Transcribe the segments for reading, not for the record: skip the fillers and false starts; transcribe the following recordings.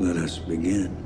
Let us begin.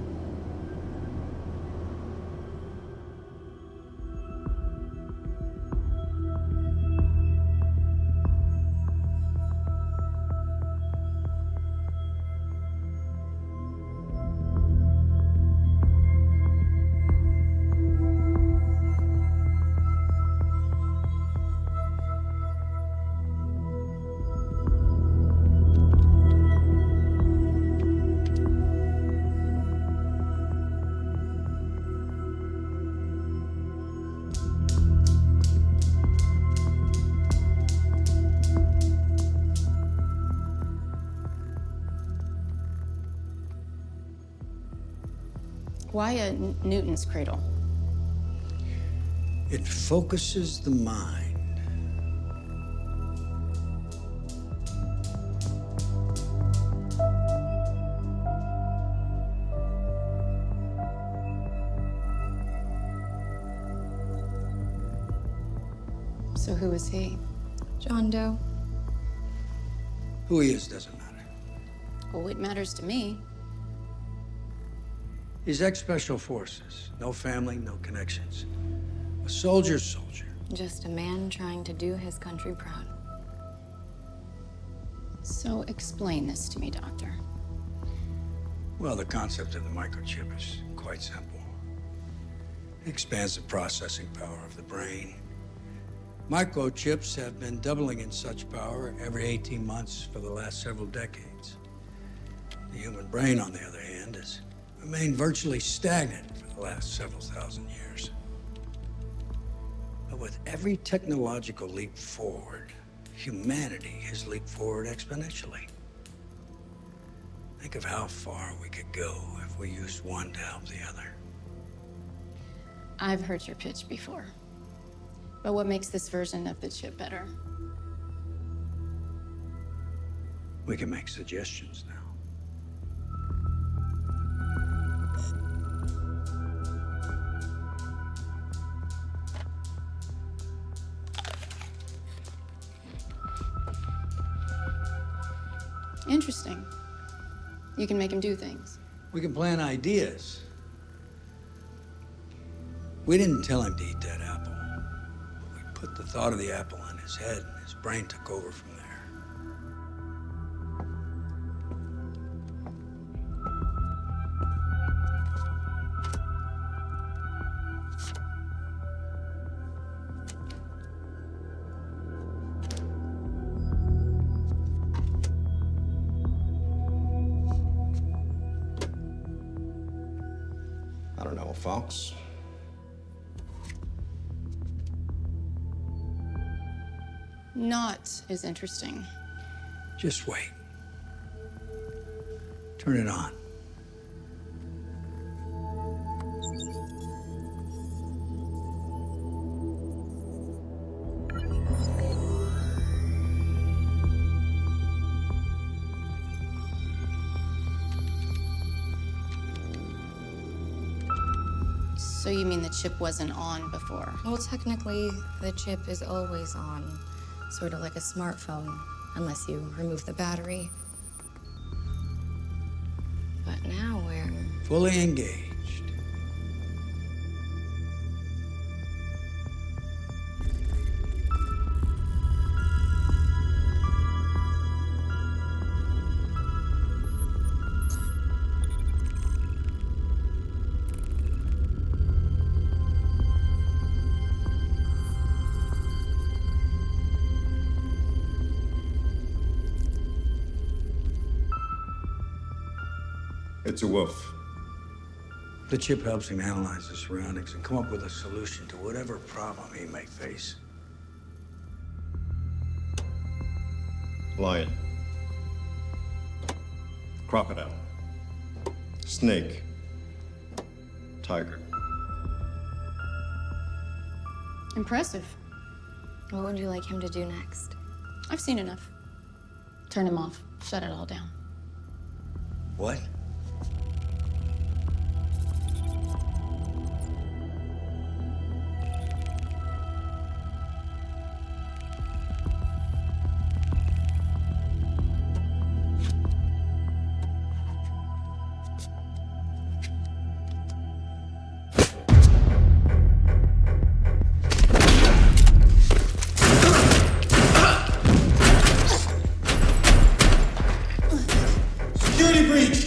Why a Newton's cradle? It focuses the mind. So who is he? John Doe. Who he is doesn't matter. Well, it matters to me. He's ex-special forces. No family, no connections. A soldier's soldier. Just a man trying to do his country proud. So explain this to me, Doctor. Well, the concept of the microchip is quite simple. It expands the processing power of the brain. Microchips have been doubling in such power every 18 months for the last several decades. The human brain, on the other hand, has remained virtually stagnant for the last several thousand years. But with every technological leap forward, humanity has leaped forward exponentially. Think of how far we could go if we used one to help the other. I've heard your pitch before. But what makes this version of the chip better? We can make suggestions now. Interesting. You can make him do things. We can plan ideas. We didn't tell him to eat that apple. We put the thought of the apple in his head, and his brain took over from there. I don't know, Fox. Not as interesting. Just wait. Turn it on. So you mean the chip wasn't on before? Well, technically, the chip is always on. Sort of like a smartphone, unless you remove the battery. But now we're... Fully engaged. It's a wolf. The chip helps him analyze his surroundings and come up with a solution to whatever problem he may face. Lion. Crocodile. Snake. Tiger. Impressive. What would you like him to do next? I've seen enough. Turn him off. Shut it all down. What? Security breach!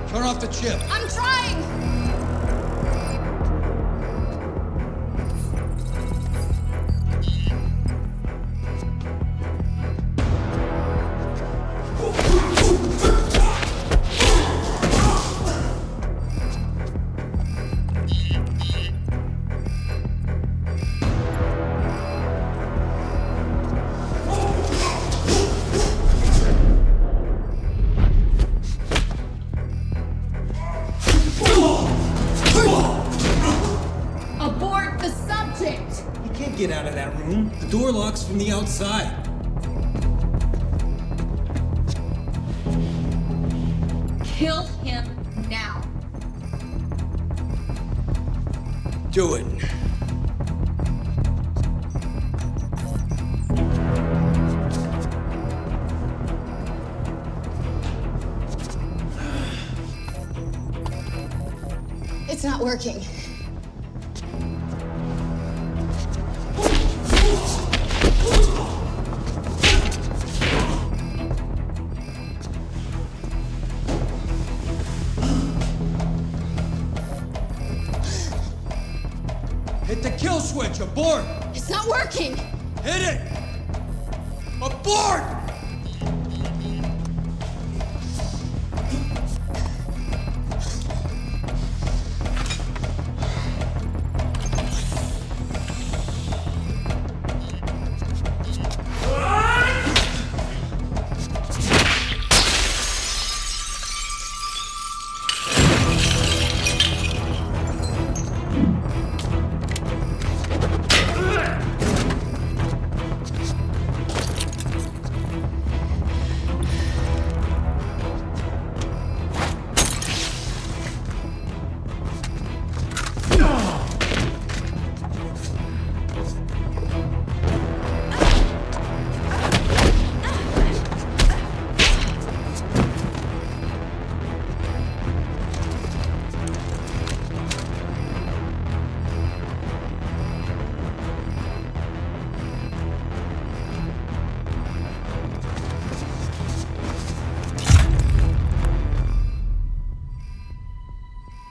Turn off the chip. I'm trying! Abort the subject! You can't get out of that room. The door locks from the outside. Kill him now. Do it. It's not working. Hit the kill switch. Abort. It's not working! Hit it. Abort.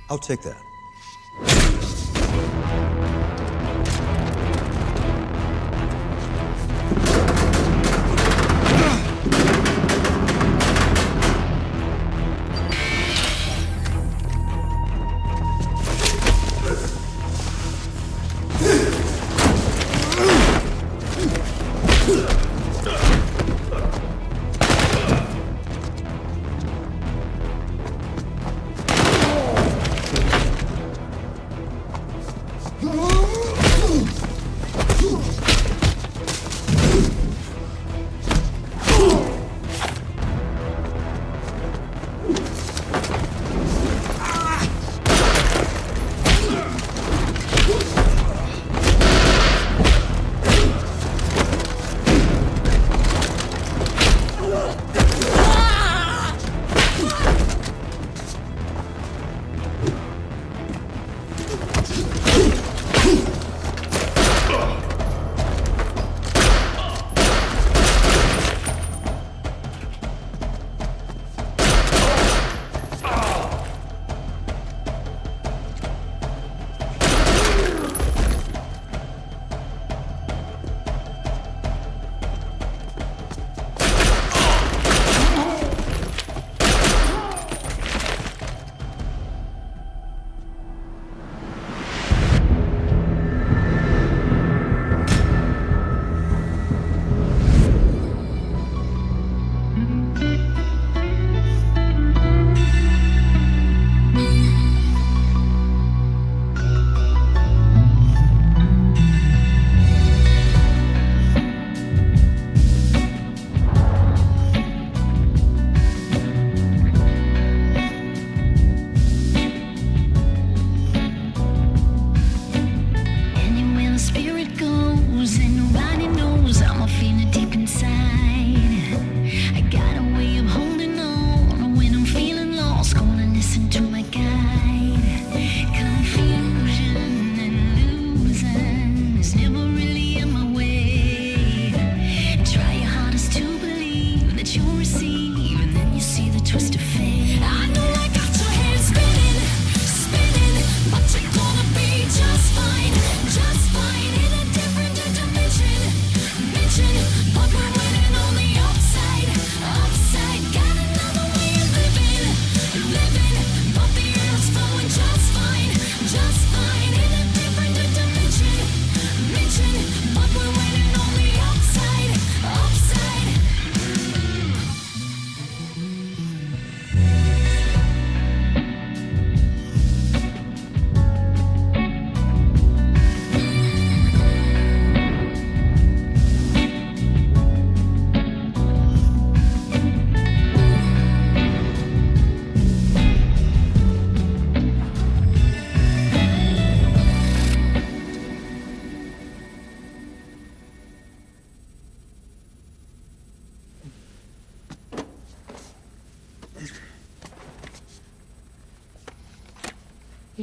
I'll take that.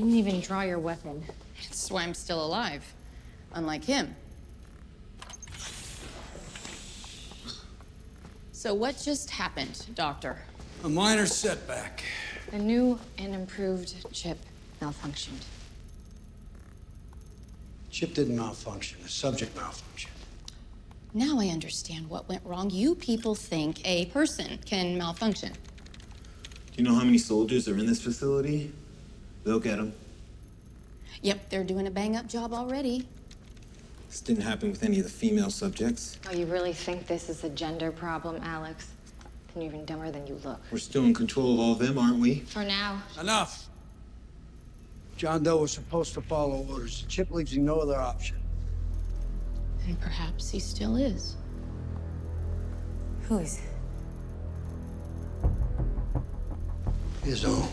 didn't even draw your weapon. That's why I'm still alive. Unlike him. So what just happened, Doctor? A minor setback. The new and improved chip malfunctioned. Chip didn't malfunction. The subject malfunctioned. Now I understand what went wrong. You people think a person can malfunction. Do you know how many soldiers are in this facility? They'll get them. Yep, they're doing a bang-up job already. This didn't happen with any of the female subjects. Oh, you really think this is a gender problem, Alex? Then you're even dumber than you look. We're still in control of all of them, aren't we? For now. Enough! John Doe was supposed to follow orders. Chip leaves him no other option. And perhaps he still is. Whose? His own.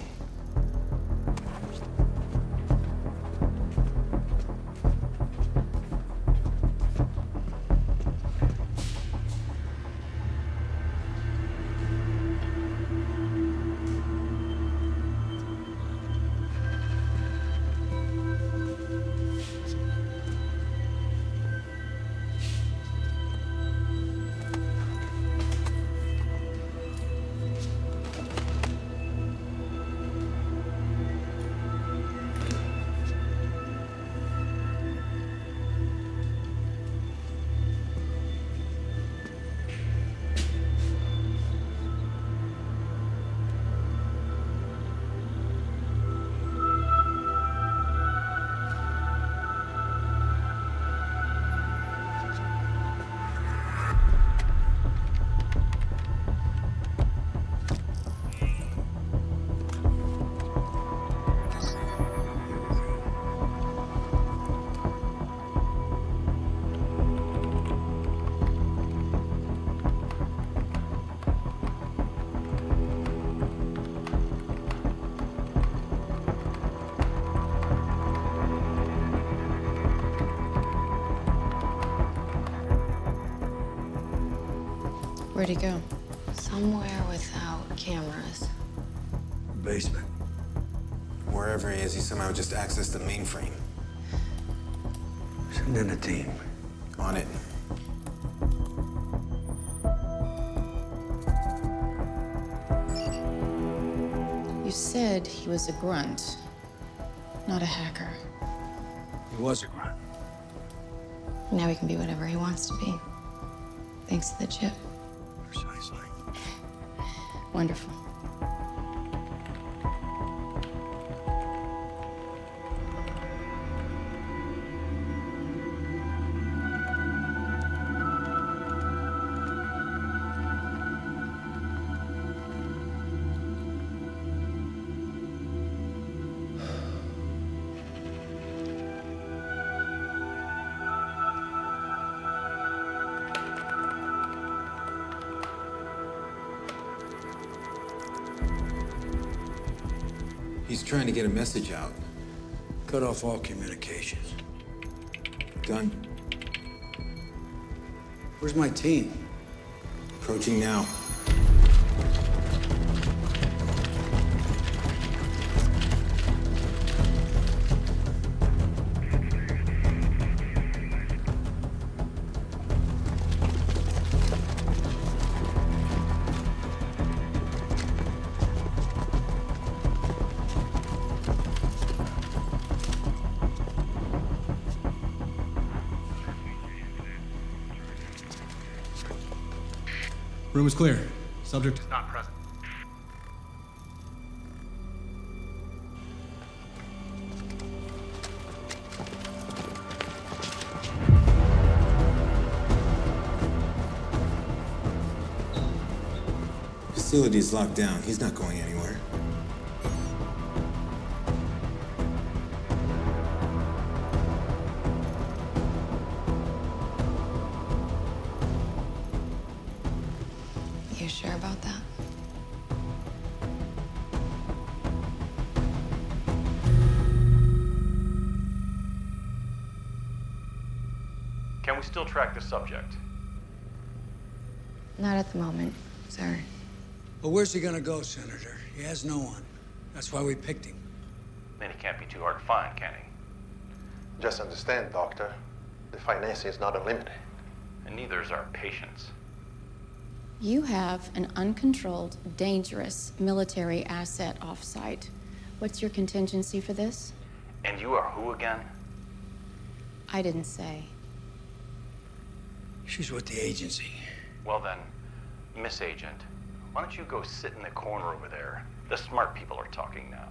Where'd he go? Somewhere without cameras. Basement. Wherever he is, he somehow just accessed the mainframe. Send in a team. On it. You said he was a grunt, not a hacker. He was a grunt. Now he can be whatever he wants to be. Thanks to the chip. Precisely. Wonderful. He's trying to get a message out. Cut off all communications. Done. Where's my team? Approaching now. Room is clear. Subject is not present. Facility is locked down. He's not going anywhere. You sure about that? Can we still track the subject? Not at the moment, sir. Well, where's he gonna go, Senator? He has no one. That's why we picked him. Then he can't be too hard to find, can he? Just understand, Doctor, the financing is not unlimited. And neither is our patience. You have an uncontrolled, dangerous military asset off-site. What's your contingency for this? And you are who again? I didn't say. She's with the agency. Well then, Miss Agent, why don't you go sit in the corner over there? The smart people are talking now.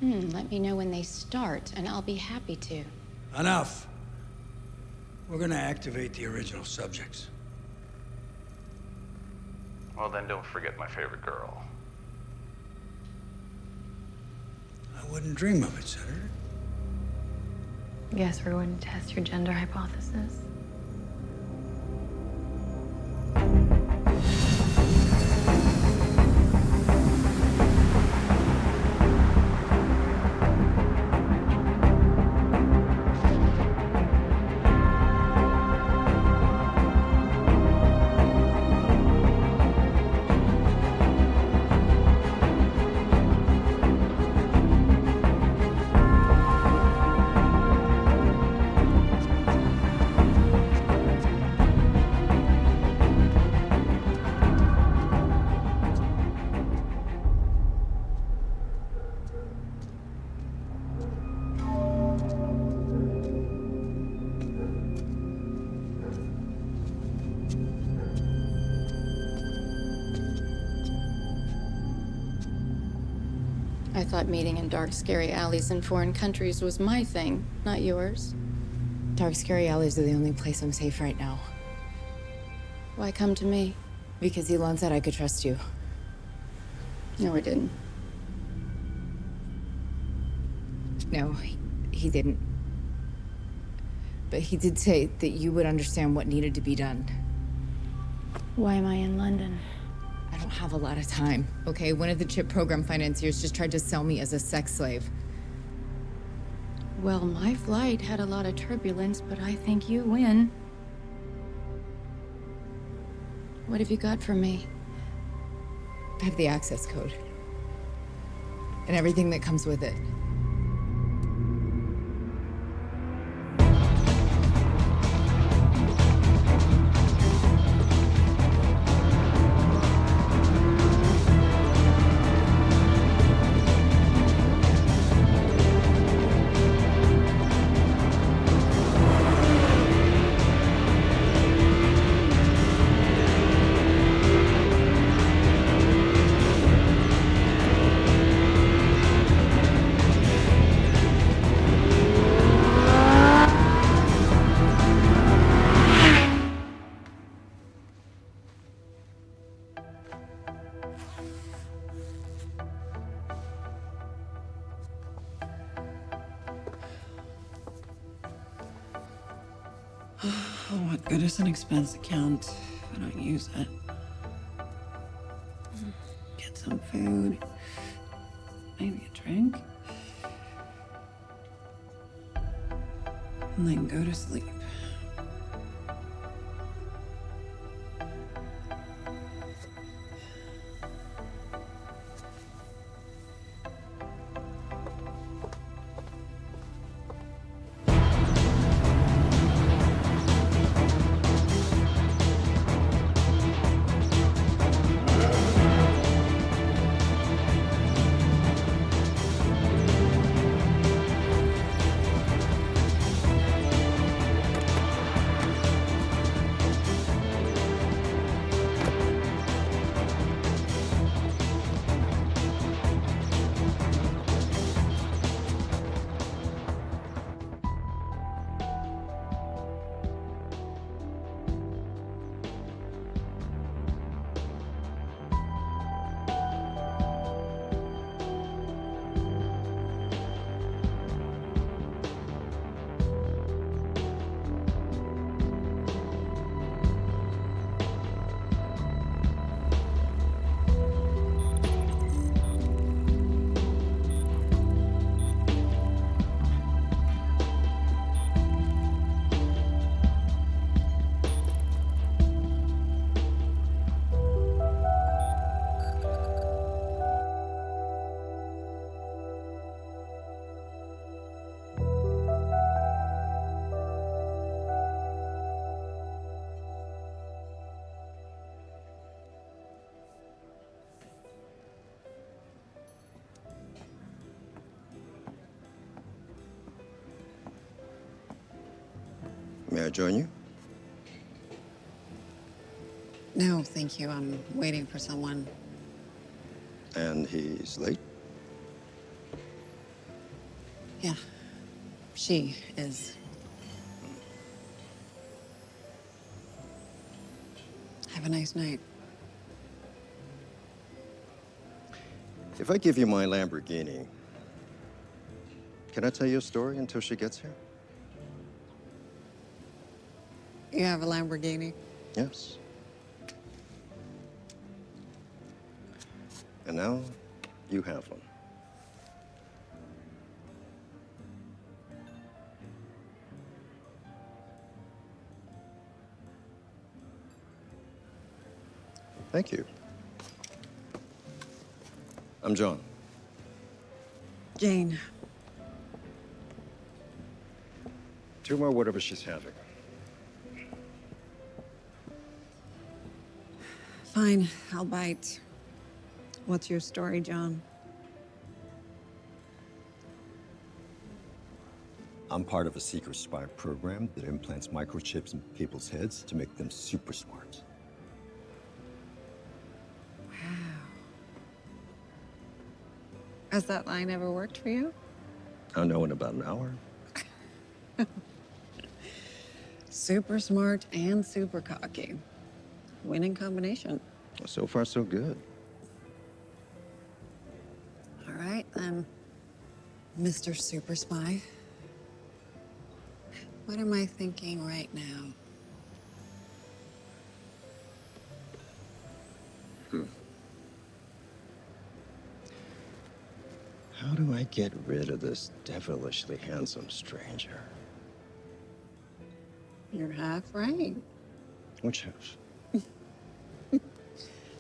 Let me know when they start, and I'll be happy to. Enough. We're gonna activate the original subjects. Well then, don't forget my favorite girl. I wouldn't dream of it, Senator. Guess we're going to test your gender hypothesis. I thought meeting in dark, scary alleys in foreign countries was my thing, not yours. Dark, scary alleys are the only place I'm safe right now. Why come to me? Because Elon said I could trust you. No, I didn't. No, he didn't. But he did say that you would understand what needed to be done. Why am I in London? I don't have a lot of time, okay? One of the chip program financiers just tried to sell me as a sex slave. Well, my flight had a lot of turbulence, but I think you win. What have you got for me? I have the access code. And everything that comes with it. Oh, what good is an expense account if I don't use it? Get some food, maybe a drink, and then go to sleep. May I join you? No, thank you. I'm waiting for someone. And he's late? Yeah, she is. Have a nice night. If I give you my Lamborghini, can I tell you a story until she gets here? You have a Lamborghini? Yes. And now you have one. Thank you. I'm John. Jane. Two more, whatever she's having. Fine, I'll bite. What's your story, John? I'm part of a secret spy program that implants microchips in people's heads to make them super smart. Has that line ever worked for you? I'll know in about an hour. Super smart and super cocky. Winning combination. So far, so good. All right, then, Mr. Super Spy. What am I thinking right now? How do I get rid of this devilishly handsome stranger? You're half right. Which half?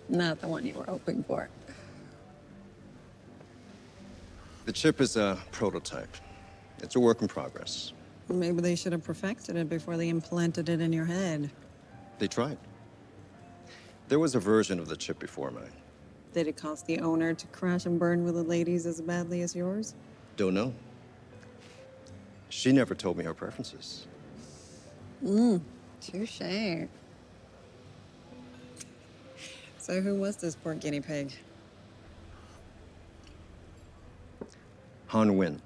Not the one you were hoping for. The chip is a prototype. It's a work in progress. Maybe they should have perfected it before they implanted it in your head. They tried. There was a version of the chip before mine. Did it cost the owner to crash and burn with the ladies as badly as yours? Don't know. She never told me her preferences. Touché. So who was this poor guinea pig? Han Nguyen,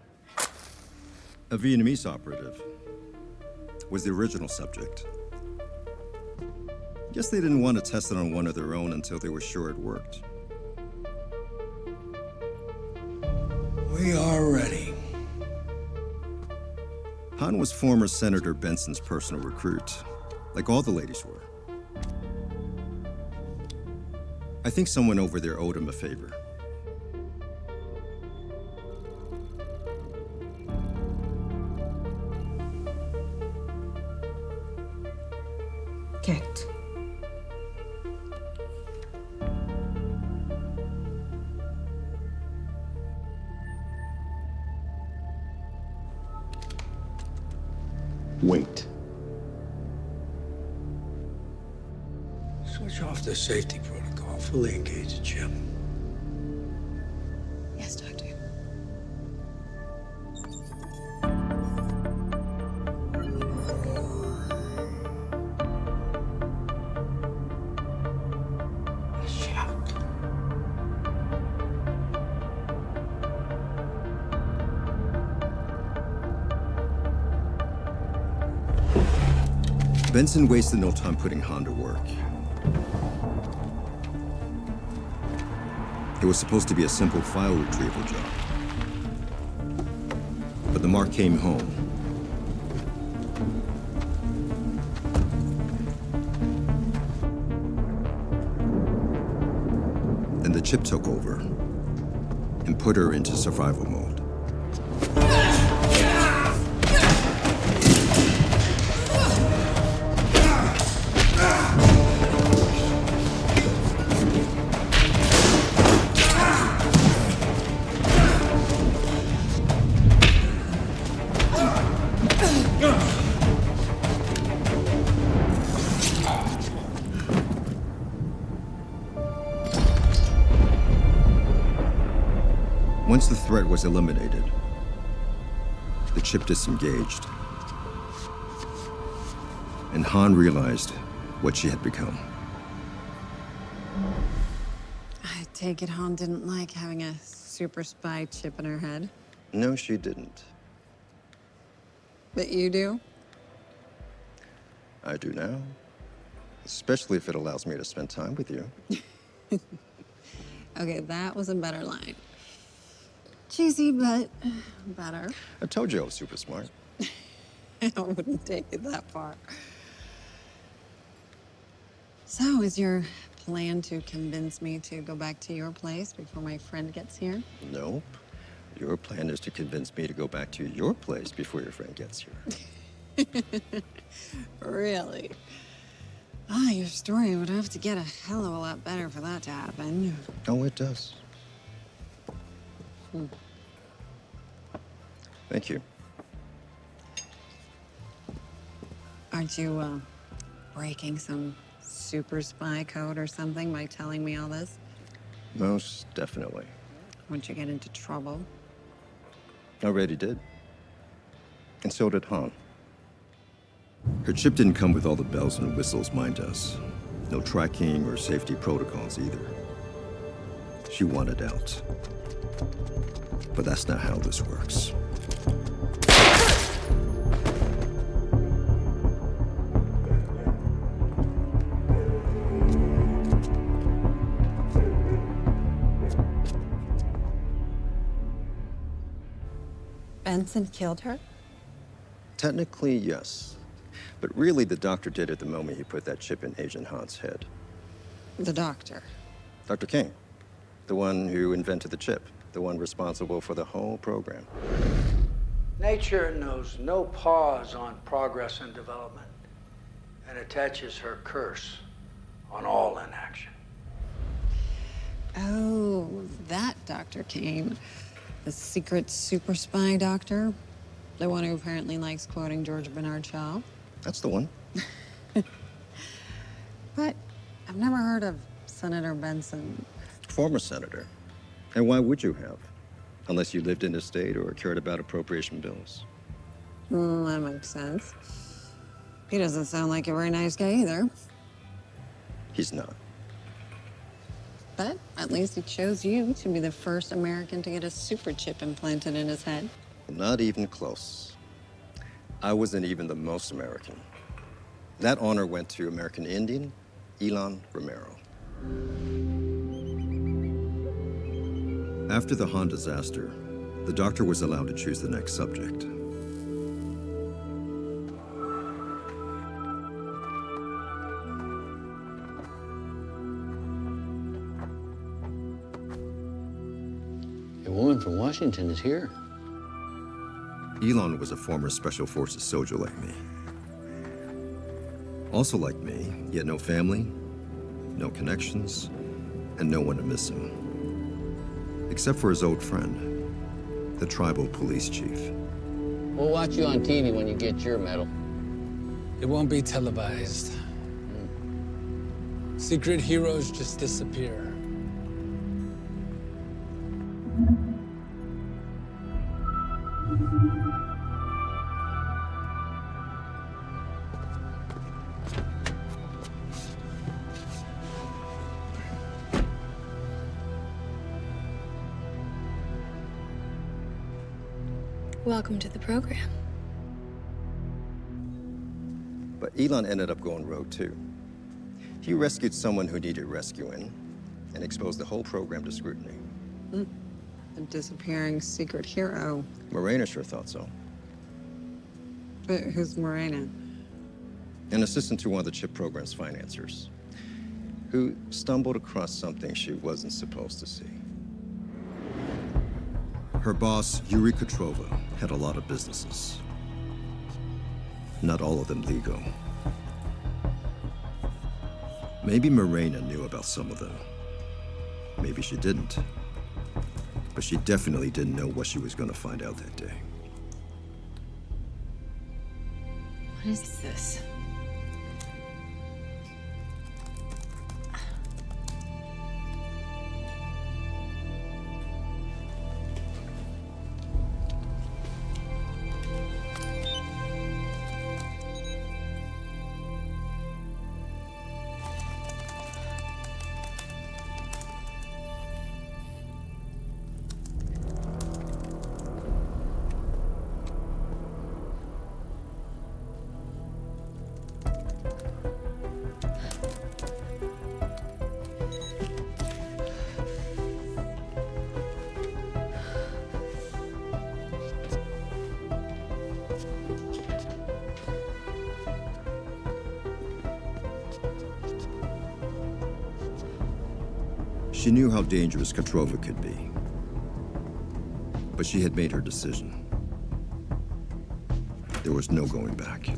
a Vietnamese operative, was the original subject. Guess they didn't want to test it on one of their own until they were sure it worked. We are ready. Han was former Senator Benson's personal recruit, like all the ladies were. I think someone over there owed him a favor. Get. Wait. Switch off the safety protocol. Fully engage the chip. Yes, Doctor. Benson wasted no time putting Han to work. It was supposed to be a simple file retrieval job. But the mark came home. Then the chip took over and put her into survival mode. Once the threat was eliminated, the chip disengaged. And Han realized what she had become. I take it Han didn't like having a super spy chip in her head. No, she didn't. But you do? I do now. Especially if it allows me to spend time with you. Okay, that was a better line. Cheesy, but better. I told you I was super smart. I wouldn't take it that far. So, is your plan to convince me to go back to your place before my friend gets here? Nope. Your plan is to convince me to go back to your place before your friend gets here. Really? Ah, your story would have to get a hell of a lot better for that to happen. Oh, it does. Thank you. Aren't you, breaking some super spy code or something by telling me all this? Most definitely. Won't you get into trouble? Already did. And so did Han. Her chip didn't come with all the bells and whistles mine does. No tracking or safety protocols either. She wanted out. But that's not how this works. Benson killed her? Technically, yes. But really, the doctor did it the moment he put that chip in Agent Han's head. The doctor. Dr. King, the one who invented the chip, the one responsible for the whole program. Nature knows no pause on progress and development and attaches her curse on all inaction. Oh, that Dr. Kane. The secret super spy doctor? The one who apparently likes quoting George Bernard Shaw? That's the one. But I've never heard of Senator Benson. Former senator. And why would you have? Unless you lived in the state or cared about appropriation bills. That makes sense. He doesn't sound like a very nice guy either. He's not. But at least he chose you to be the first American to get a super chip implanted in his head. Not even close. I wasn't even the most American. That honor went to American Indian Elon Romero. After the Han disaster, the doctor was allowed to choose the next subject. A woman from Washington is here. Elon was a former Special Forces soldier like me. Also like me, he had no family, no connections, and no one to miss him. Except for his old friend, the tribal police chief. We'll watch you on TV when you get your medal. It won't be televised. Secret heroes just disappear. Welcome to the program. But Elon ended up going rogue too. He rescued someone who needed rescuing and exposed the whole program to scrutiny. A disappearing secret hero. Morena sure thought so. But who's Morena? An assistant to one of the chip program's financiers, who stumbled across something she wasn't supposed to see. Her boss, Yuri Kotrova, had a lot of businesses. Not all of them legal. Maybe Morena knew about some of them. Maybe she didn't. But she definitely didn't know what she was going to find out that day. What is this? She knew how dangerous Katrova could be. But she had made her decision. There was no going back.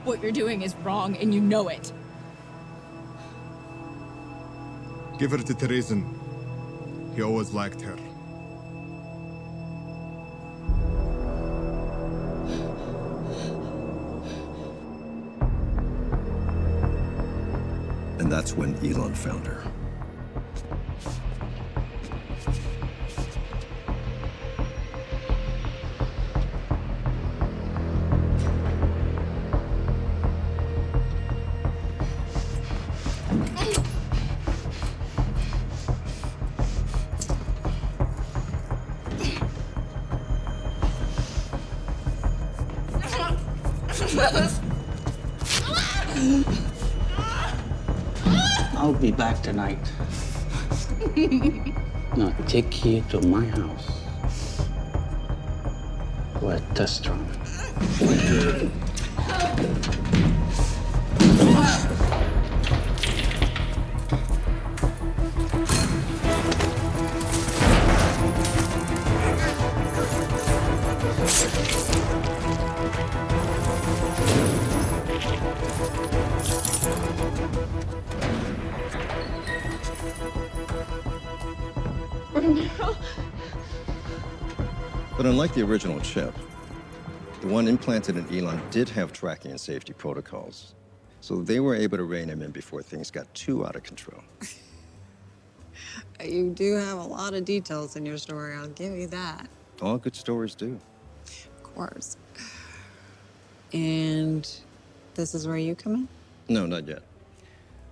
What you're doing is wrong, and you know it. Give her to Terezin. He always liked her. And that's when Elon found her. I'll be back tonight. Now take you to my house. We're test run. But unlike the original chip, the one implanted in Elon did have tracking and safety protocols. So they were able to rein him in before things got too out of control. You do have a lot of details in your story, I'll give you that. All good stories do. Of course. And this is where you come in? No, not yet.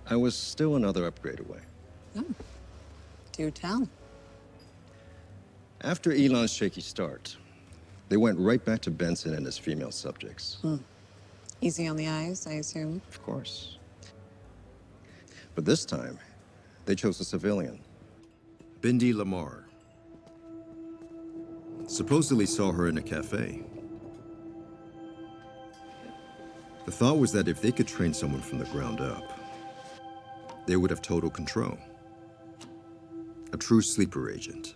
I was still another upgrade away. Oh. Do tell. After Elon's shaky start, they went right back to Benson and his female subjects. Easy on the eyes, I assume. Of course. But this time, they chose a civilian. Bindi Lamar. Supposedly saw her in a cafe. The thought was that if they could train someone from the ground up, they would have total control. A true sleeper agent.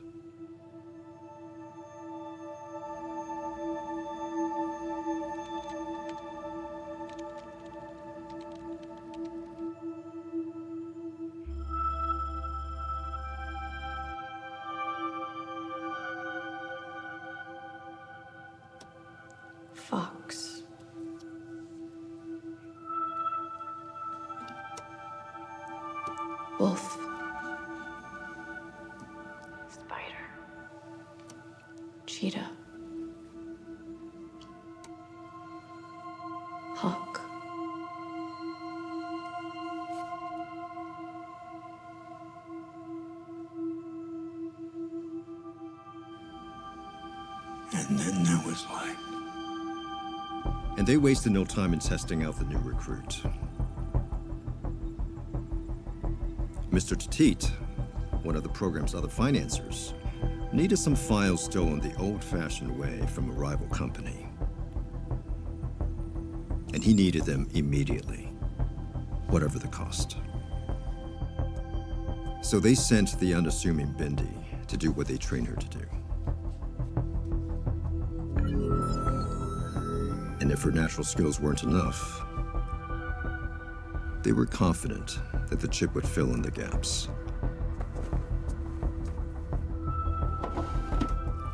Fox. Wolf. Spider. Cheetah. Hawk. And then there was light. And they wasted no time in testing out the new recruit. Mr. Tatit, one of the program's other financiers, needed some files stolen the old-fashioned way from a rival company. And he needed them immediately, whatever the cost. So they sent the unassuming Bindi to do what they trained her to do. And if her natural skills weren't enough, they were confident that the chip would fill in the gaps.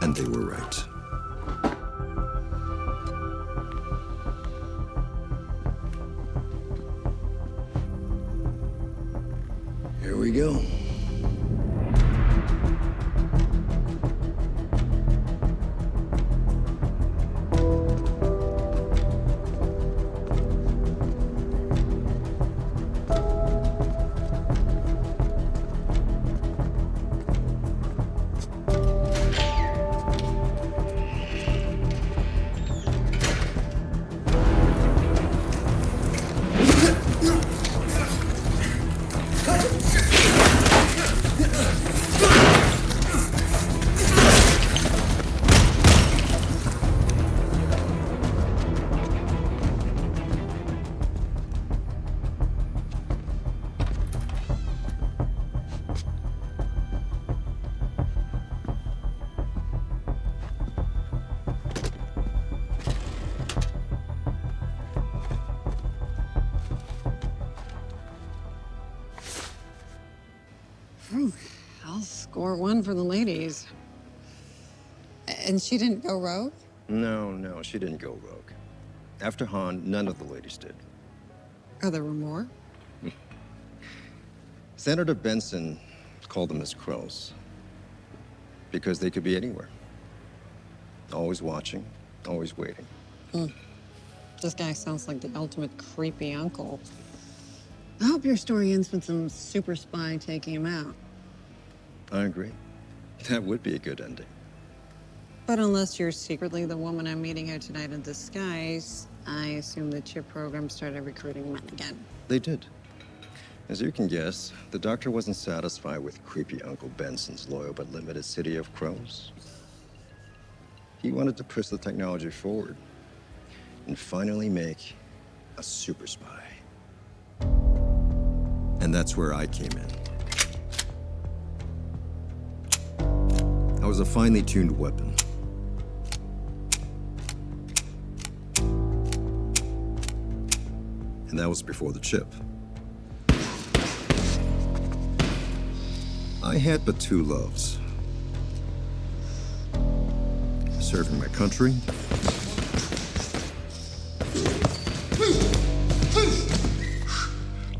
And they were right. Here we go. I'll score one for the ladies. And she didn't go rogue? No, she didn't go rogue. After Han, none of the ladies did. Oh, there were more? Senator Benson called them as crows because they could be anywhere. Always watching, always waiting. This guy sounds like the ultimate creepy uncle. I hope your story ends with some super spy taking him out. I agree. That would be a good ending. But unless you're secretly the woman I'm meeting here tonight in disguise, I assume the chip program started recruiting men again. They did. As you can guess, the doctor wasn't satisfied with creepy Uncle Benson's loyal but limited city of crows. He wanted to push the technology forward and finally make a super spy. And that's where I came in. I was a finely tuned weapon. And that was before the chip. I had but two loves. Serving my country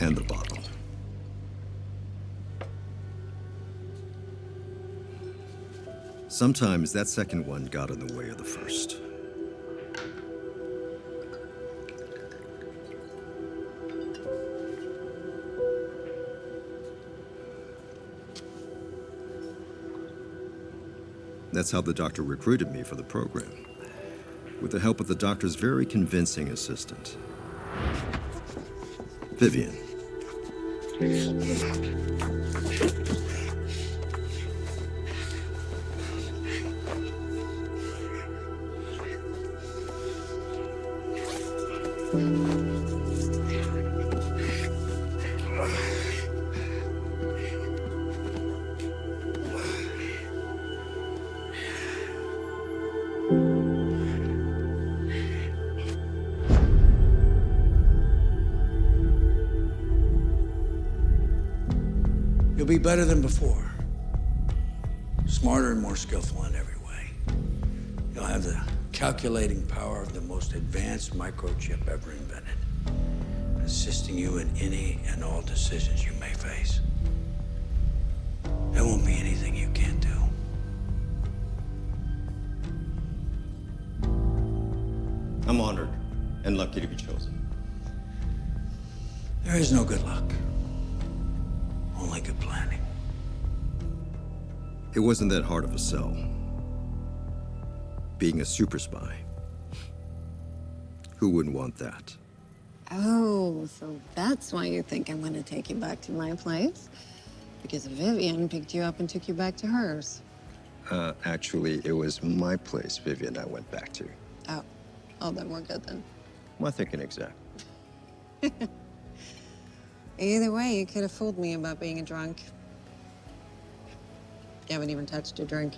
and the bottle. Sometimes that second one got in the way of the first. That's how the doctor recruited me for the program, with the help of the doctor's very convincing assistant, Vivian. You'll be better than before. Smarter and more skillful in every way. You'll have the calculating power of the most advanced microchip ever invented, assisting you in any and all decisions you may face. There won't be anything you can't do. I'm honored and lucky to be chosen. There is no good luck. Only good planning. It wasn't that hard of a sell. Being a super spy. Who wouldn't want that? Oh, so that's why you think I'm going to take you back to my place? Because Vivian picked you up and took you back to hers. Actually, it was my place Vivian and I went back to. Oh. Oh, then we're good then. My thinking exact. Either way, you could have fooled me about being a drunk. You haven't even touched your drink.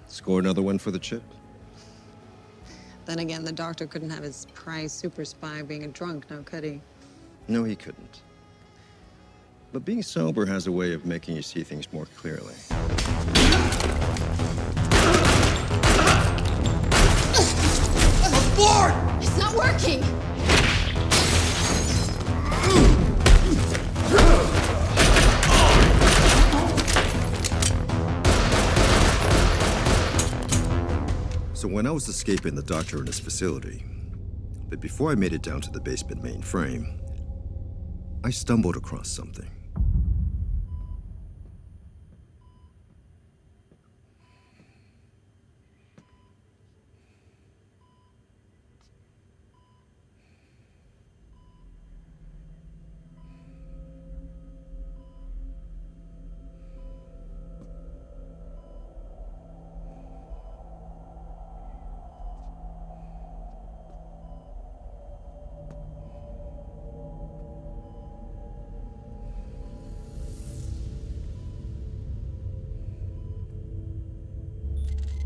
Score another one for the chip? Then again, the doctor couldn't have his prize super spy being a drunk, now could he? No, he couldn't. But being sober has a way of making you see things more clearly. Abort! It's not working! So when I was escaping the doctor in his facility, but before I made it down to the basement mainframe, I stumbled across something.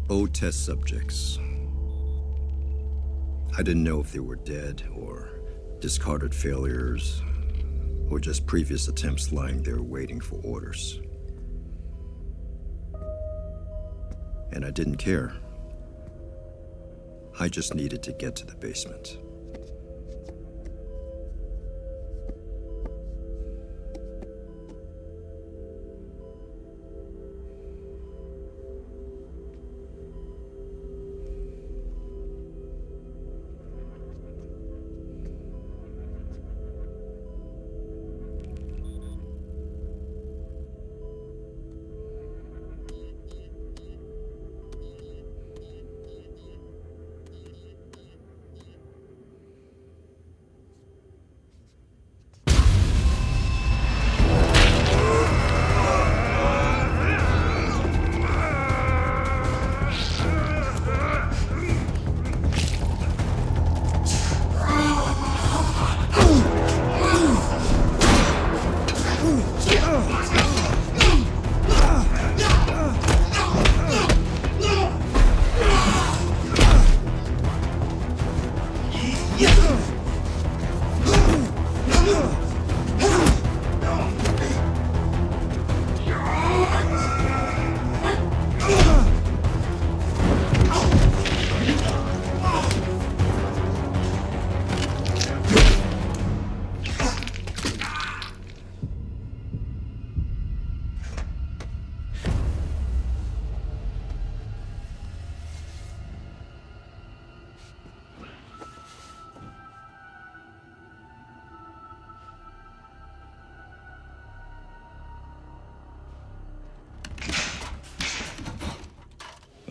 Old test subjects. I didn't know if they were dead or discarded failures or just previous attempts lying there waiting for orders. And I didn't care. I just needed to get to the basement.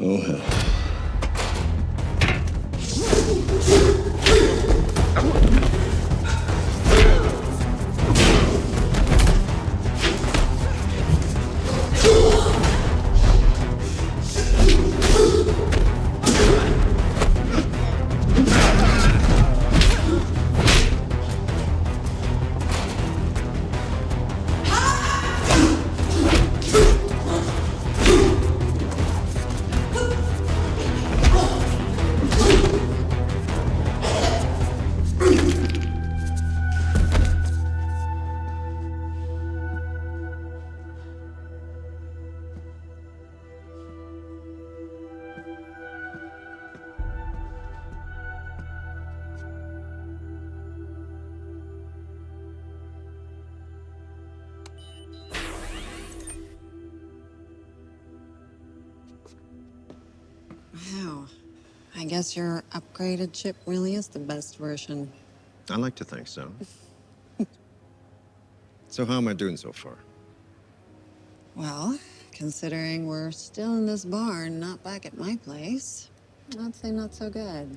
Oh, hell. Wow. I guess your upgraded chip really is the best version. I like to think so. So how am I doing so far? Well, considering we're still in this barn, not back at my place, I'd say not so good.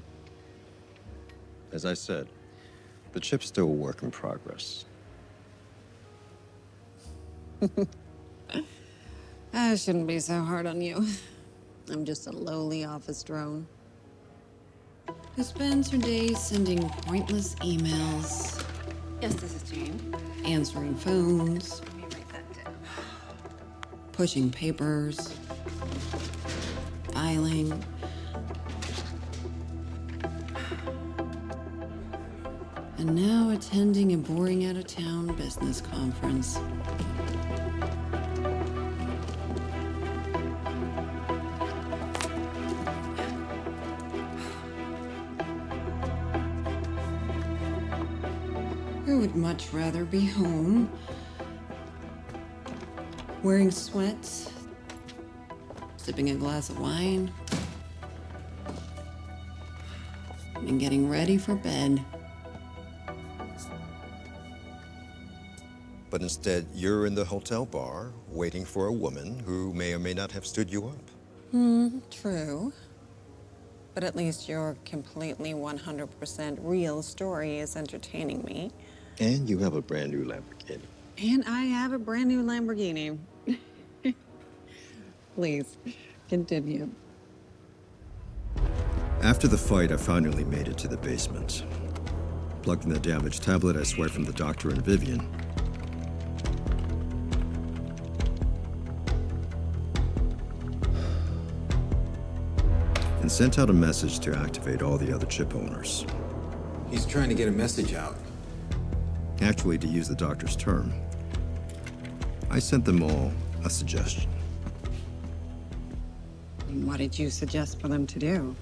As I said, the chip's still a work in progress. I shouldn't be so hard on you. I'm just a lowly office drone who spends her days sending pointless emails. Yes, this is Jane. Answering phones. Let me write that down. Pushing papers. Filing. And now attending a boring out-of-town business conference. I would much rather be home, wearing sweats, sipping a glass of wine, and getting ready for bed. But instead, you're in the hotel bar waiting for a woman who may or may not have stood you up. True. But at least your completely 100% real story is entertaining me. And you have a brand new Lamborghini. And I have a brand new Lamborghini. Please, continue. After the fight, I finally made it to the basement. Plugged in the damaged tablet I swear from the doctor and Vivian. And sent out a message to activate all the other chip owners. He's trying to get a message out. Actually, to use the doctor's term, I sent them all a suggestion. And what did you suggest for them to do?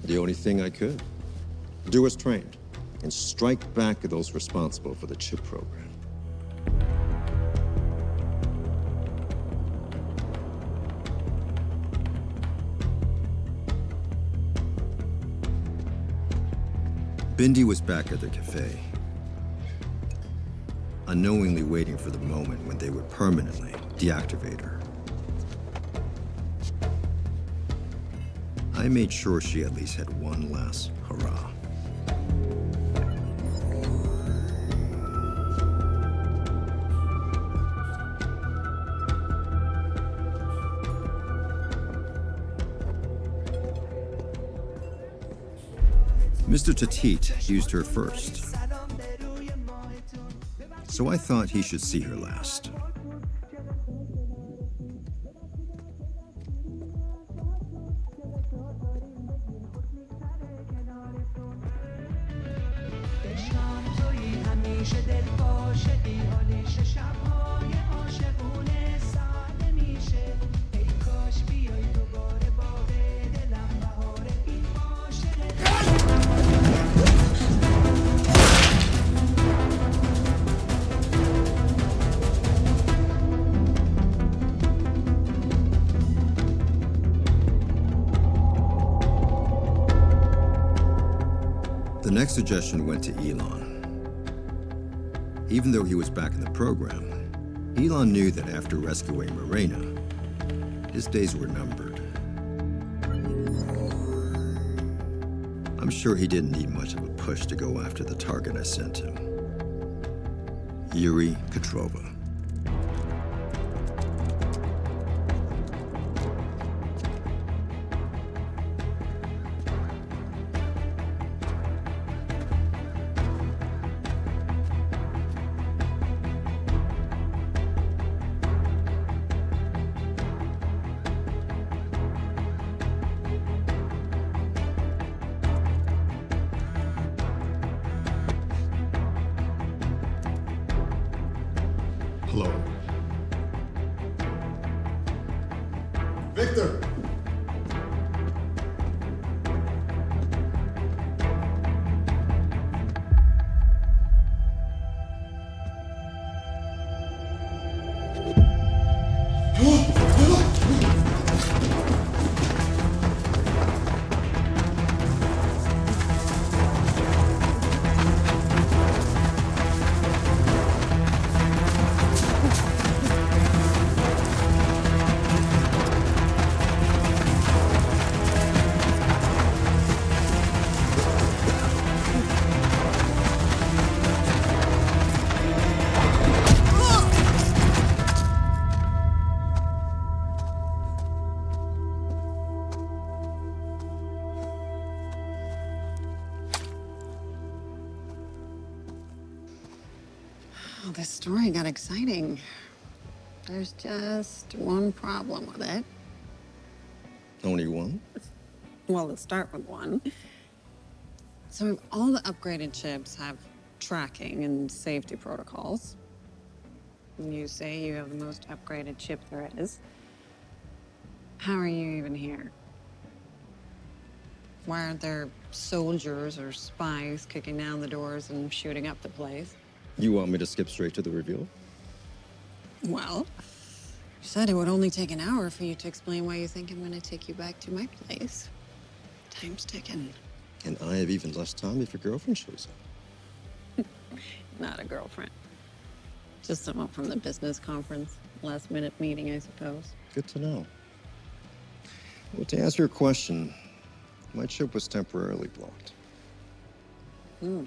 The only thing I could. Do as trained and strike back at those responsible for the chip program. Bindi was back at the cafe, unknowingly waiting for the moment when they would permanently deactivate her. I made sure she at least had one last hurrah. Mr. Tatit used her first, so I thought he should see her last. The next suggestion went to Elon. Even though he was back in the program, Elon knew that after rescuing Morena, his days were numbered. I'm sure he didn't need much of a push to go after the target I sent him. Yuri Petrova. Hello. Victor! this story got exciting. There's just one problem with it. Only one? Well, let's start with one. So if all the upgraded chips have tracking and safety protocols, and you say you have the most upgraded chip there is, how are you even here? Why aren't there soldiers or spies kicking down the doors and shooting up the place? You want me to skip straight to the reveal? Well, you said it would only take an hour for you to explain why you think I'm gonna take you back to my place. Time's ticking. And I have even less time if your girlfriend shows up. Not a girlfriend. Just someone from the business conference. Last minute meeting, I suppose. Good to know. Well, to answer your question, my chip was temporarily blocked. Hmm.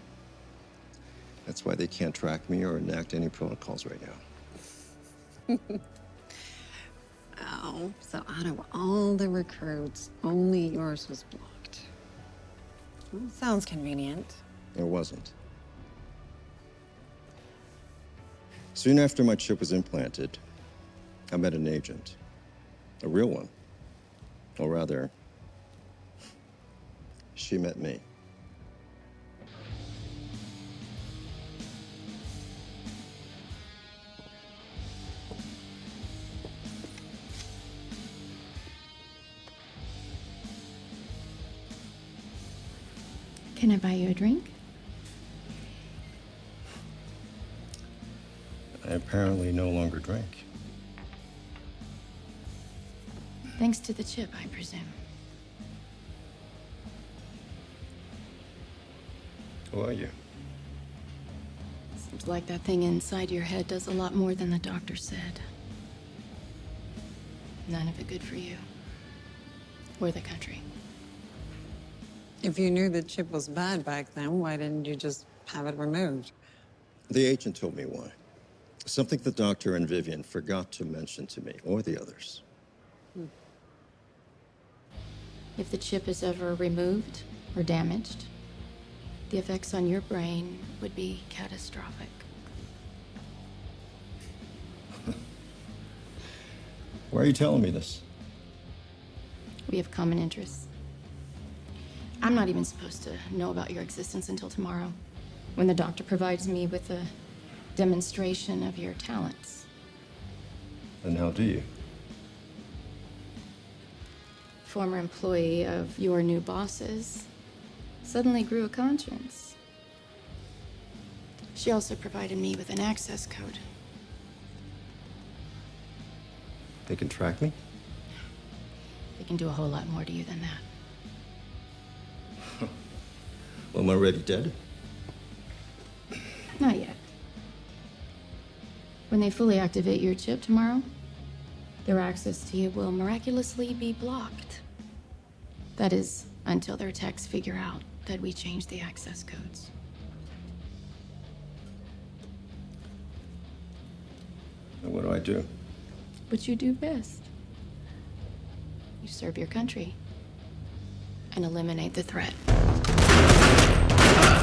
That's why they can't track me or enact any protocols right now. Oh, so out of all the recruits, only yours was blocked. Well, sounds convenient. It wasn't. Soon after my chip was implanted, I met an agent. A real one. Or rather, she met me. Can I buy you a drink? I apparently no longer drink. Thanks to the chip, I presume. Who are you? Seems like that thing inside your head does a lot more than the doctor said. None of it good for you. Or the country. If you knew the chip was bad back then, why didn't you just have it removed? The agent told me why. Something the doctor and Vivian forgot to mention to me, or the others. If the chip is ever removed or damaged, the effects on your brain would be catastrophic. Why are you telling me this? We have common interests. I'm not even supposed to know about your existence until tomorrow, when the doctor provides me with a demonstration of your talents. And how do you? Former employee of your new bosses suddenly grew a conscience. She also provided me with an access code. They can track me? They can do a whole lot more to you than that. Well, am I already dead? Not yet. When they fully activate your chip tomorrow, their access to you will miraculously be blocked. That is, until their techs figure out that we changed the access codes. And what do I do? What you do best. You serve your country and eliminate the threat.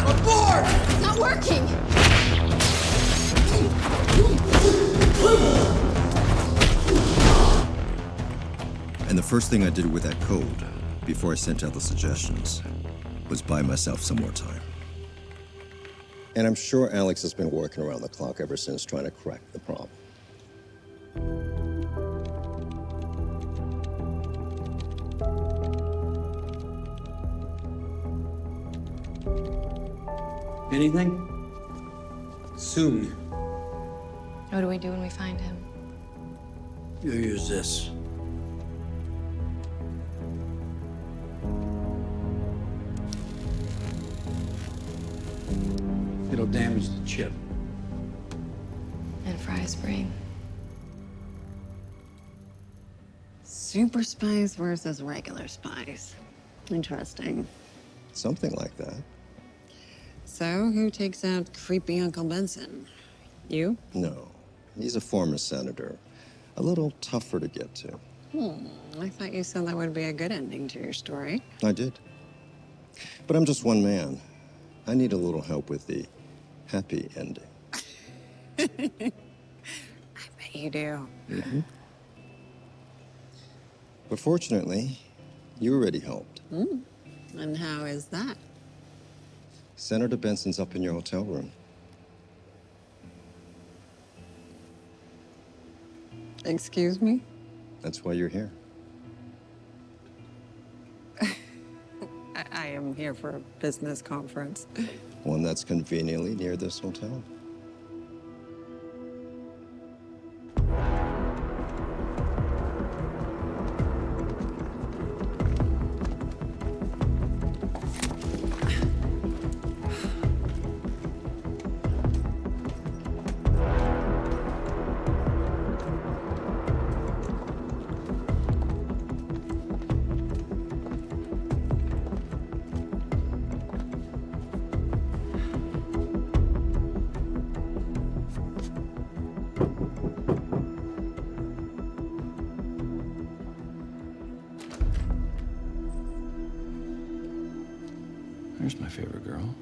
Abort! It's not working! And the first thing I did with that code, before I sent out the suggestions, was buy myself some more time. And I'm sure Alex has been working around the clock ever since trying to crack the problem. Anything? Soon. What do we do when we find him? You use this. It'll damage the chip. And Fry's brain. Super spies versus regular spies. Interesting. Something like that. So, who takes out creepy Uncle Benson? You? No, he's a former senator. A little tougher to get to. I thought you said that would be a good ending to your story. I did. But I'm just one man. I need a little help with the happy ending. bet you do. But fortunately, you already helped. And how is that? Senator Benson's up in your hotel room. Excuse me? That's why you're here. I am here for a business conference. One that's conveniently near this hotel. There's my favorite girl.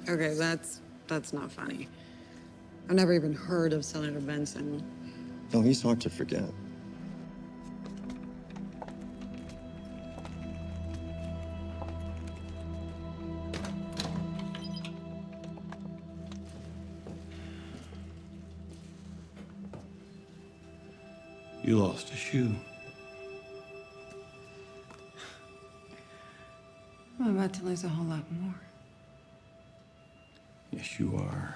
Okay, that's not funny. I've never even heard of Senator Benson. No, he's hard to forget. You lost a shoe. I'm about to lose a whole lot more. Yes, you are.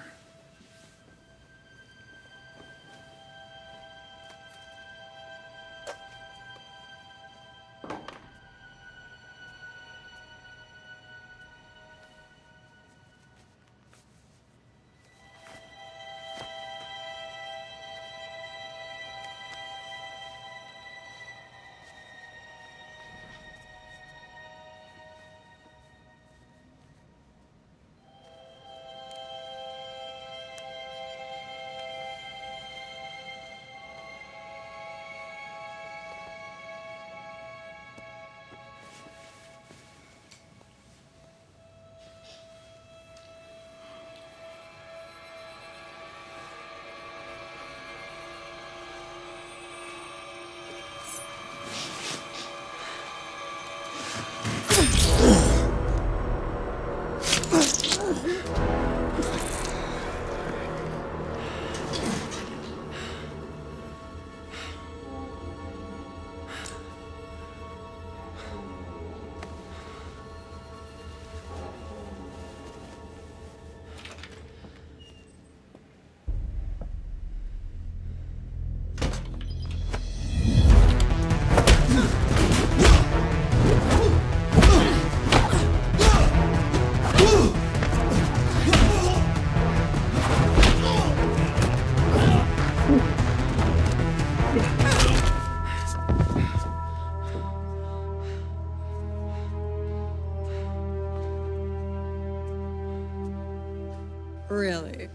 Really?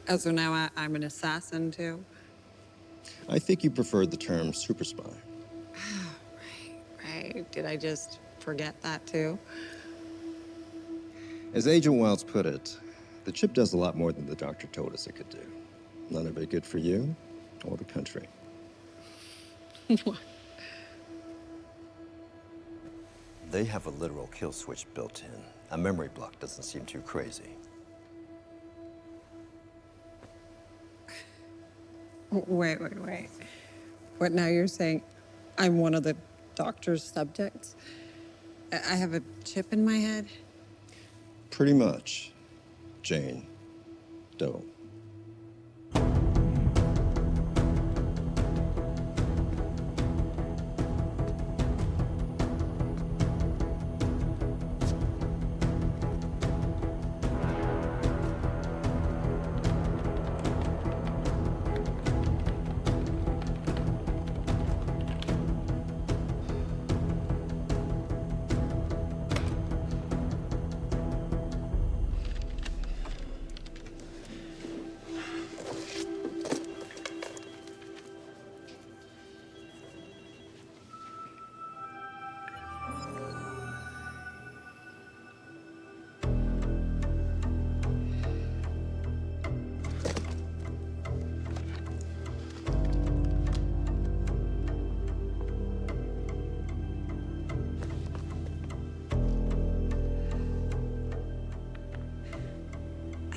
Oh, so now I'm an assassin too? I think you preferred the term super spy. Right. Did I just forget that too? As Agent Wilds put it, the chip does a lot more than the doctor told us it could do. None of it good for you or the country. What? They have a literal kill switch built in. A memory block doesn't seem too crazy. Wait. What, now you're saying I'm one of the doctor's subjects? I have a chip in my head? Pretty much, Jane Doe.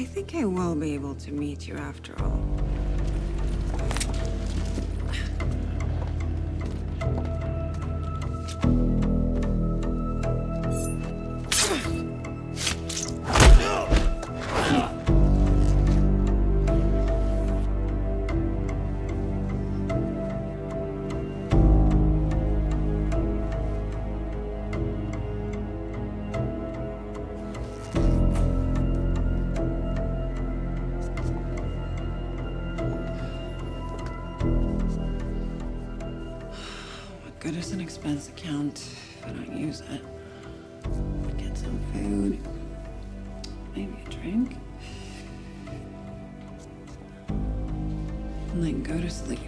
think I will be able to meet you after all. What good is an expense account if I don't use it? Get some food, maybe a drink, and then go to sleep.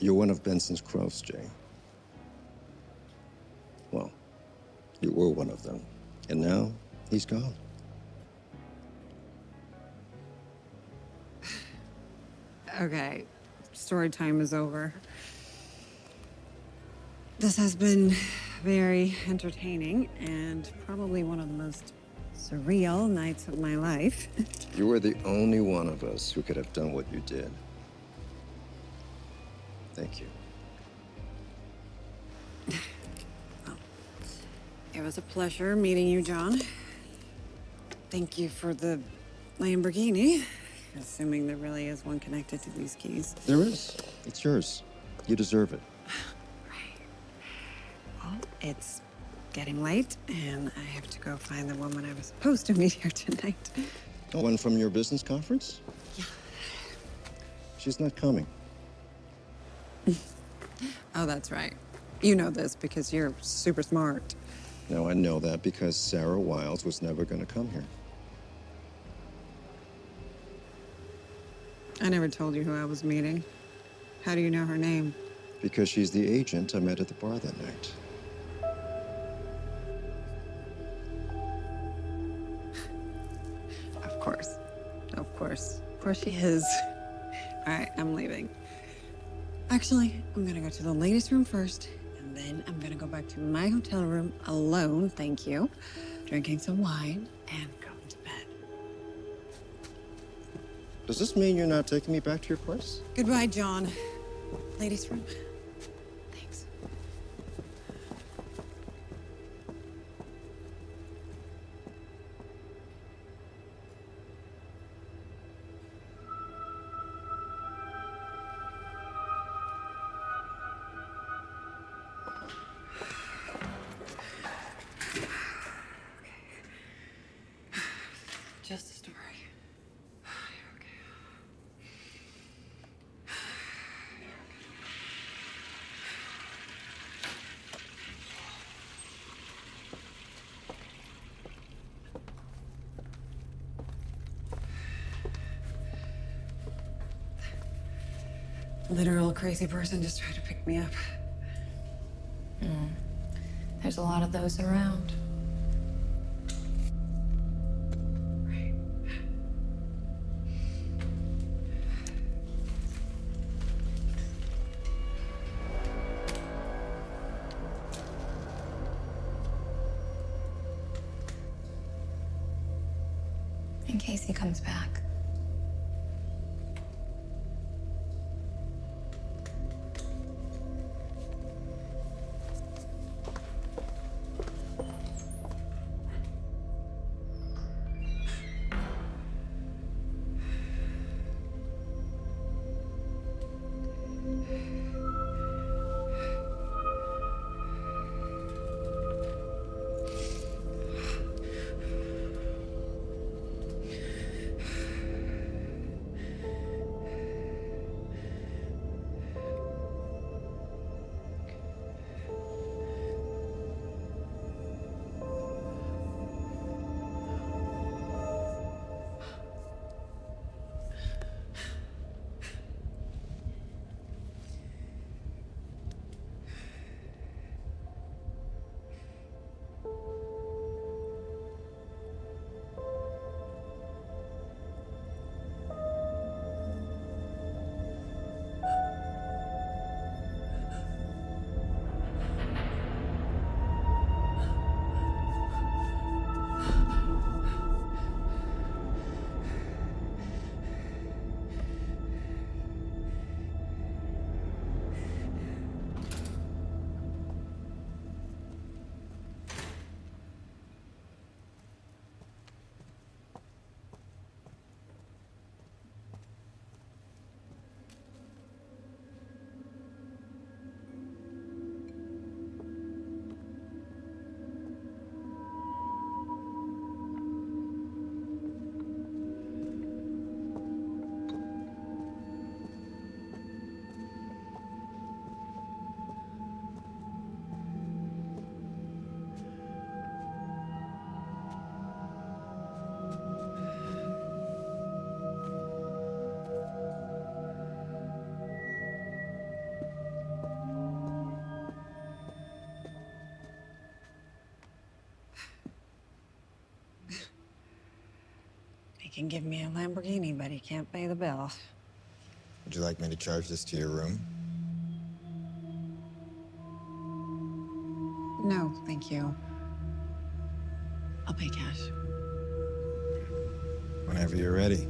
You're one of Benson's crows, Jay. Well, you were one of them. And now, he's gone. Okay, story time is over. This has been very entertaining and probably one of the most surreal nights of my life. You were the only one of us who could have done what you did. Thank you. It was a pleasure meeting you, John. Thank you for the Lamborghini, assuming there really is one connected to these keys. There is. It's yours. You deserve it. Well, it's getting late, and I have to go find the woman I was supposed to meet here tonight. Oh, one from your business conference? Yeah. She's not coming. Oh, that's right. You know this because you're super smart. No, I know that because Sarah Wiles was never going to come here. I never told you who I was meeting. How do you know her name? Because she's the agent I met at the bar that night. Of course. Of course. Of course she is. All right, I'm leaving. Actually, I'm gonna go to the ladies' room first, and then I'm gonna go back to my hotel room alone, thank you, drinking some wine and going to bed. Does this mean you're not taking me back to your place? Goodbye, John. Ladies' room. Thanks. Just a story. Literal crazy person just tried to pick me up. There's a lot of those around. Right. In case he comes back. can give me a Lamborghini, but he can't pay the bill. Would you like me to charge this to your room? No, thank you. I'll pay cash. Whenever you're ready.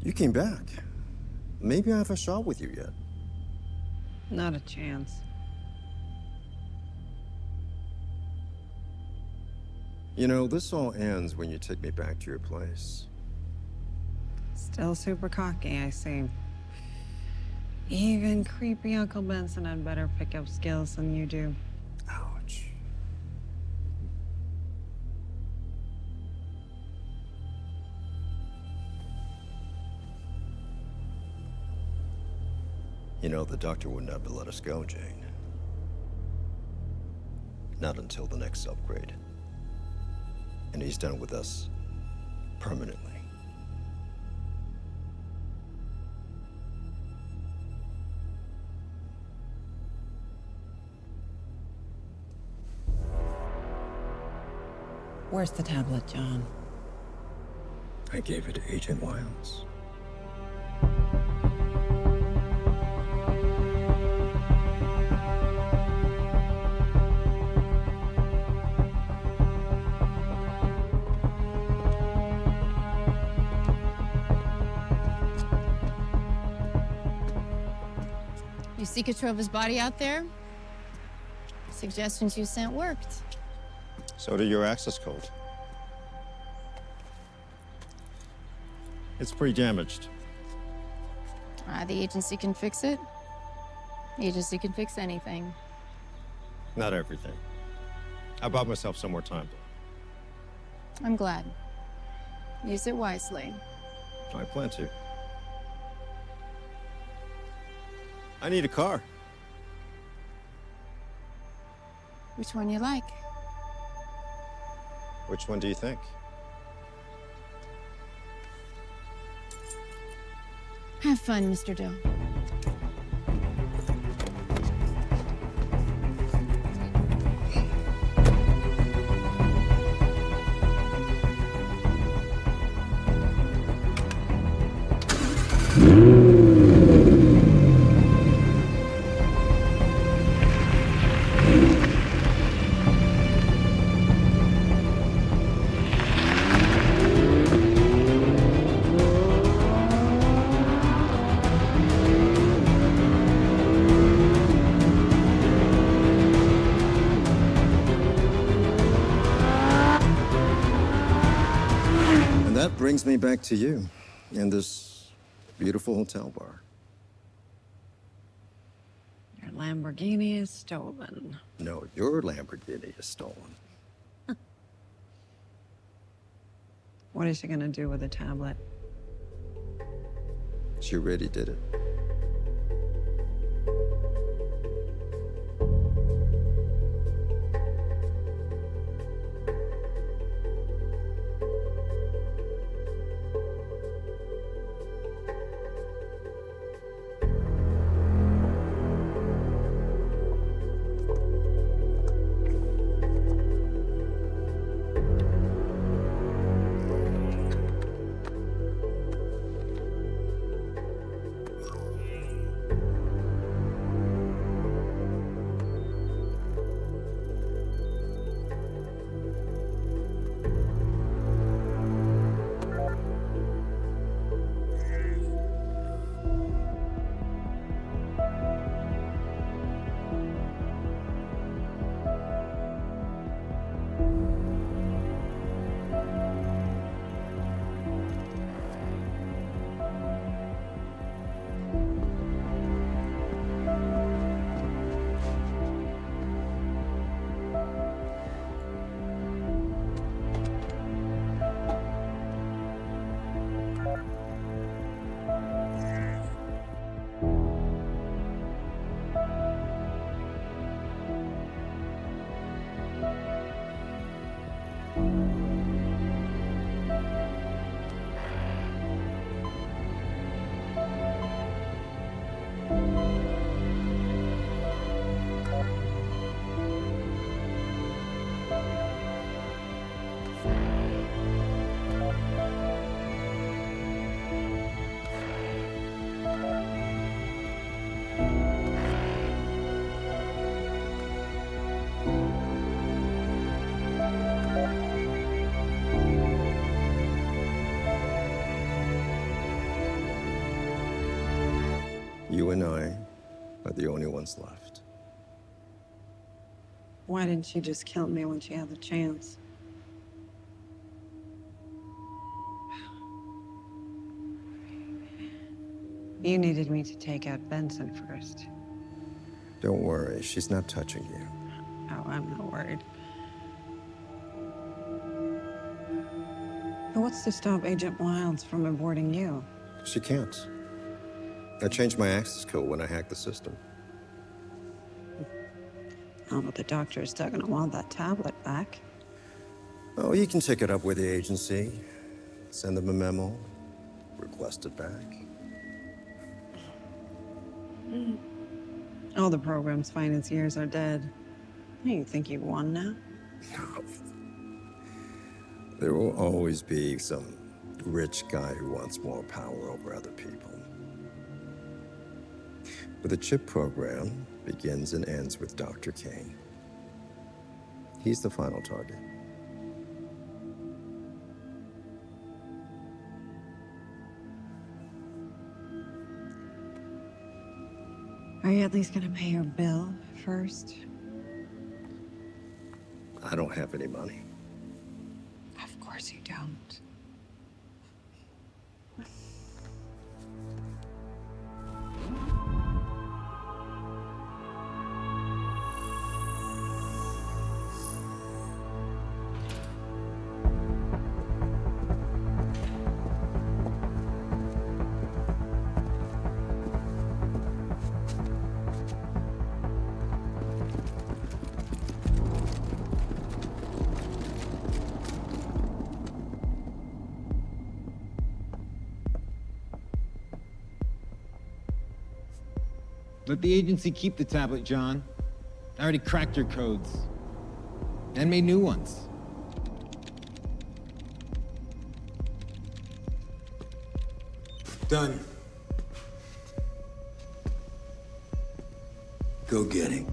You came back. Maybe I haven't shot with you yet. Not a chance. You know, this all ends when you take me back to your place. Still super cocky, I see. Even creepy Uncle Benson had better pickup skills than you do. Ouch. You know, the doctor would never let us go, Jane. Not until the next upgrade. And he's done with us permanently. Where's the tablet, John? I gave it to Agent Wiles. You see Katrova's body out there? Suggestions you sent worked. So did your access code. It's pretty damaged. The agency can fix it. The agency can fix anything. Not everything. I bought myself some more time. I'm glad. Use it wisely. I plan to. I need a car. Which one you like? Which one do you think? Have fun, Mr. Doe. That brings me back to you in this beautiful hotel bar. Your Lamborghini is stolen. No, your Lamborghini is stolen. What is she gonna do with the tablet? She already did it. You and I are the only ones left. Why didn't she just kill me when she had the chance? You needed me to take out Benson first. Don't worry, she's not touching you. Oh, I'm not worried. But what's to stop Agent Wilds from aborting you? She can't. I changed my access code when I hacked the system. Oh, but the doctor is still gonna want that tablet back. Oh, you can take it up with the agency, send them a memo, request it back. All the program's financiers are dead. You think you won now? No. There will always be some rich guy who wants more power over other people. But the chip program begins and ends with Dr. Kane. He's the final target. Are you at least gonna pay your bill first? I don't have any money. Of course you don't. Let the agency keep the tablet, John. I already cracked your codes. And made new ones. Done. Go get him.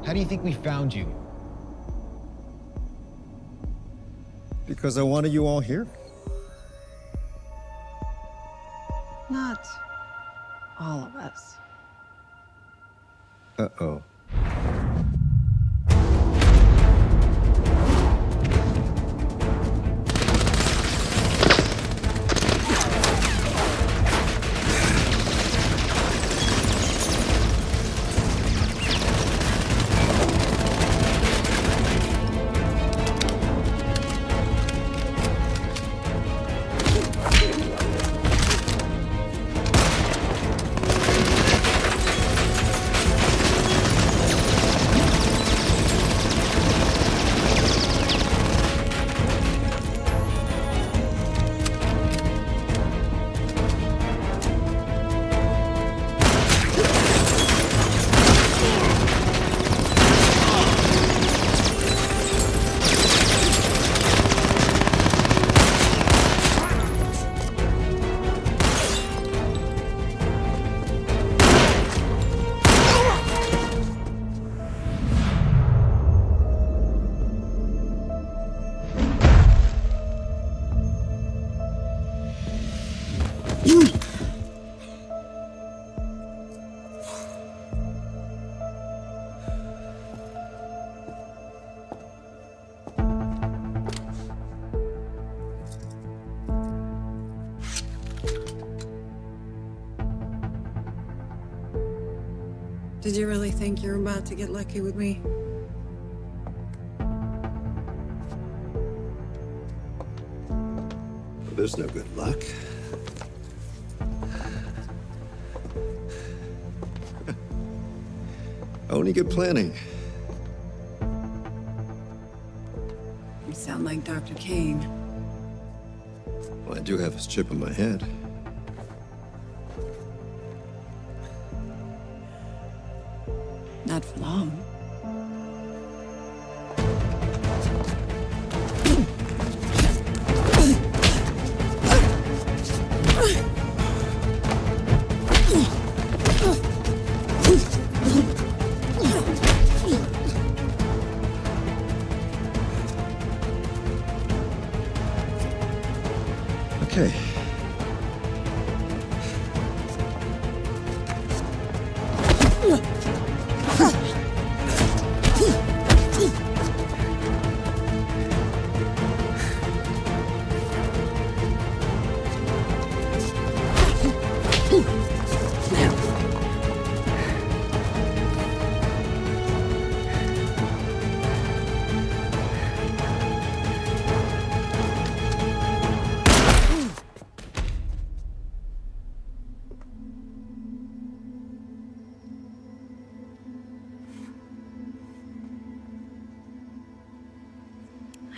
How do you think we found you? Because I wanted you all here. Not all of us. Uh-oh. Did you really think you were about to get lucky with me? There's no good luck. Only good planning. You sound like Dr. Kane. Well, I do have his chip in my head. Not for long. Okay.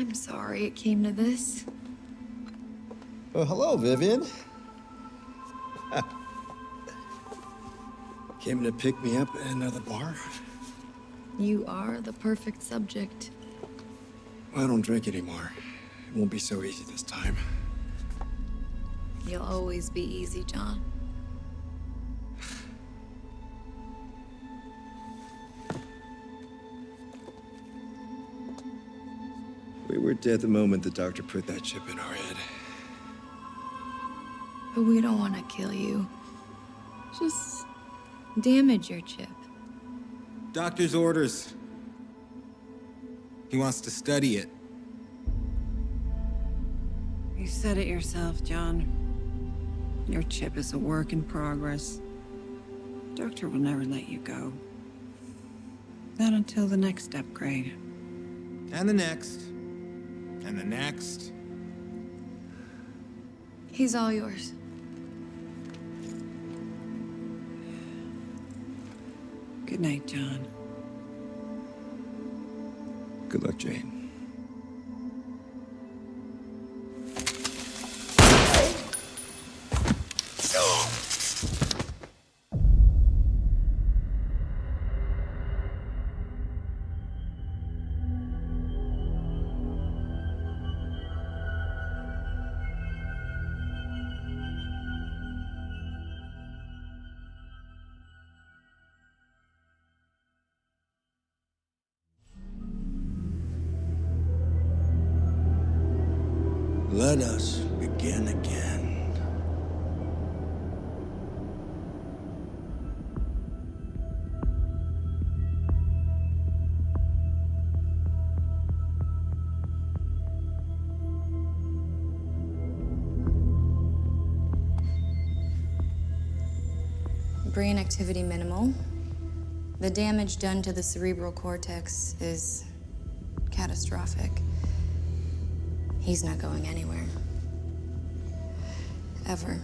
I'm sorry it came to this. Oh, hello, Vivian. Came to pick me up at another bar? You are the perfect subject. I don't drink anymore. It won't be so easy this time. You'll always be easy, John. We were dead the moment the doctor put that chip in our head. But we don't want to kill you. Just damage your chip. Doctor's orders. He wants to study it. You said it yourself, John. Your chip is a work in progress. Doctor will never let you go. Not until the next upgrade. And the next. And the next. He's all yours. Good night, John. Good luck, Jane. Let us begin again. Brain activity minimal. The damage done to the cerebral cortex is catastrophic. He's not going anywhere. Ever.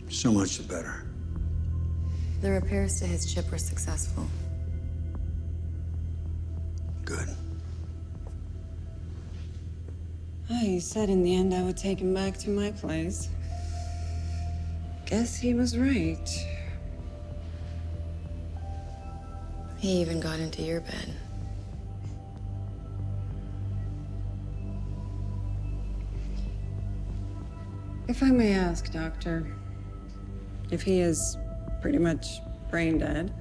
So much the better. The repairs to his chip were successful. Good. He said in the end I would take him back to my place. Guess he was right. He even got into your bed. If I may ask, Doctor, if he is pretty much brain dead,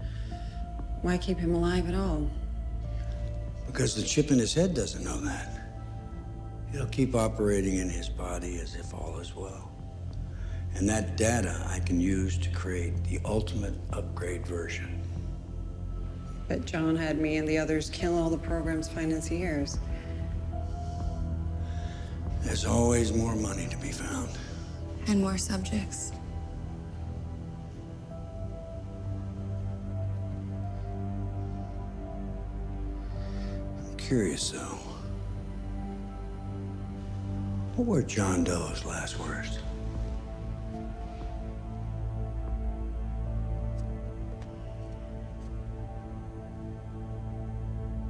why keep him alive at all? Because the chip in his head doesn't know that. It'll keep operating in his body as if all is well. And that data I can use to create the ultimate upgrade version. But John had me and the others kill all the program's financiers. There's always more money to be found. And more subjects. I'm curious, though. What were John Doe's last words?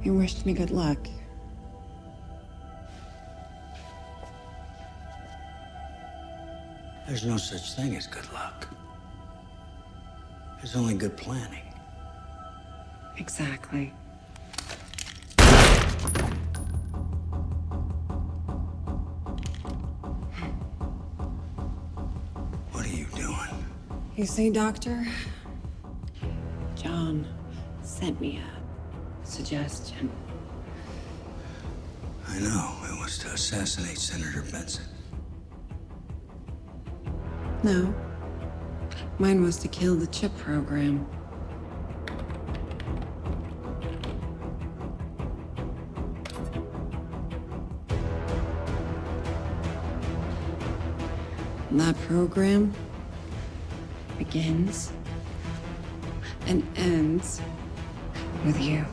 He wished me good luck. There's no such thing as good luck. There's only good planning. Exactly. What are you doing? You see, Doctor? John sent me a suggestion. I know. It was to assassinate Senator Benson. No. Mine was to kill the chip program. And that program begins and ends with you.